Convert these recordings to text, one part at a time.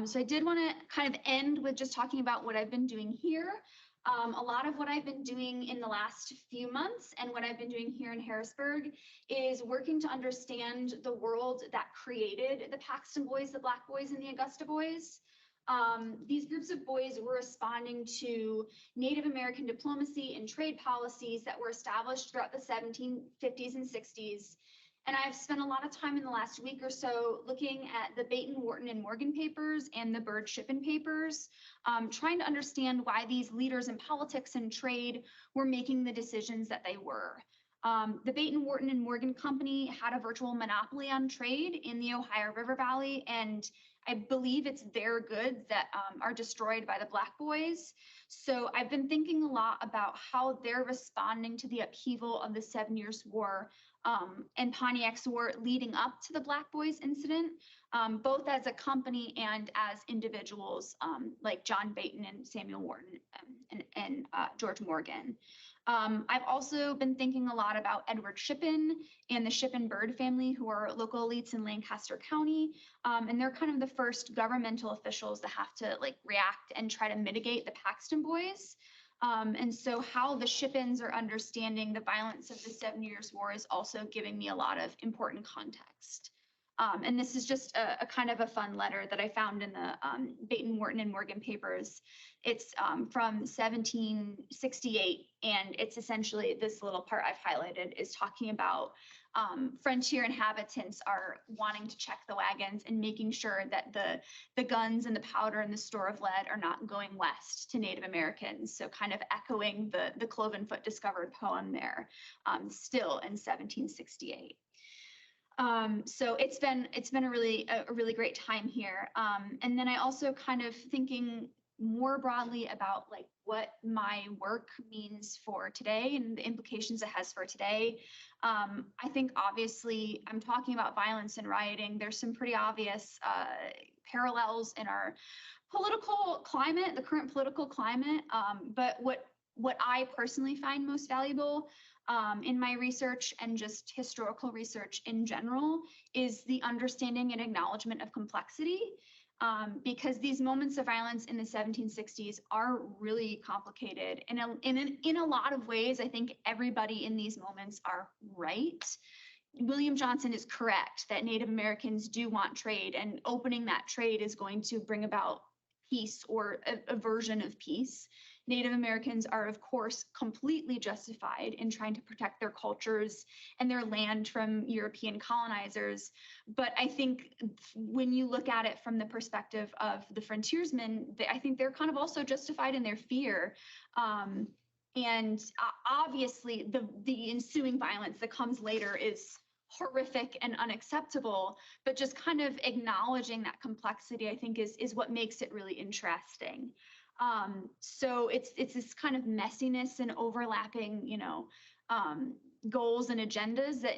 So I did want to kind of end with just talking about what I've been doing here. A lot of what I've been doing in the last few months and what I've been doing here in Harrisburg is working to understand the world that created the Paxton boys, the Black boys, and the Augusta boys. These groups of boys were responding to Native American diplomacy and trade policies that were established throughout the 1750s and 60s. And I've spent a lot of time in the last week or so looking at the Baton, Wharton, and Morgan papers and the Byrd Shippen papers, trying to understand why these leaders in politics and trade were making the decisions that they were. The Baton, Wharton, and Morgan Company had a virtual monopoly on trade in the Ohio River Valley, and I believe it's their goods that are destroyed by the Black boys. So I've been thinking a lot about how they're responding to the upheaval of the 7 Years' War and Pontiac's War leading up to the Black boys incident, both as a company and as individuals like John Baton and Samuel Wharton and George Morgan. I've also been thinking a lot about Edward Shippen and the Shippen Byrd family, who are local elites in Lancaster County. And they're kind of the first governmental officials that have to react and try to mitigate the Paxton boys. And so how the Shippens are understanding the violence of the 7 Years' War is also giving me a lot of important context. And this is just a kind of a fun letter that I found in the Baton, Wharton, and Morgan papers. It's from 1768, and it's essentially this little part I've highlighted is talking about frontier inhabitants are wanting to check the wagons and making sure that the guns and the powder and the store of lead are not going west to Native Americans. So kind of echoing the Clovenfoot discovered poem there, still in 1768. So it's been a really great time here. And then I also kind of thinking more broadly about what my work means for today and the implications it has for today. I think obviously I'm talking about violence and rioting. There's some pretty obvious parallels in our political climate, the current political climate. But what I personally find most valuable in my research and just historical research in general is the understanding and acknowledgement of complexity, because these moments of violence in the 1760s are really complicated. And in a lot of ways, I think everybody in these moments are right. William Johnson is correct that Native Americans do want trade, and opening that trade is going to bring about peace or a version of peace. Native Americans are, of course, completely justified in trying to protect their cultures and their land from European colonizers. But I think when you look at it from the perspective of the frontiersmen, I think they're kind of also justified in their fear. And obviously, the ensuing violence that comes later is horrific and unacceptable, but just kind of acknowledging that complexity, I think, is what makes it really interesting. So it's this kind of messiness and overlapping, goals and agendas that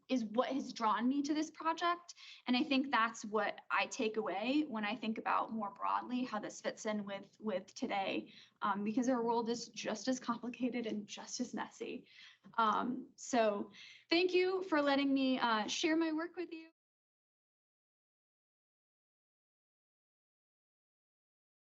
is what has drawn me to this project. And I think that's what I take away when I think about more broadly how this fits in with today, because our world is just as complicated and just as messy. So thank you for letting me share my work with you.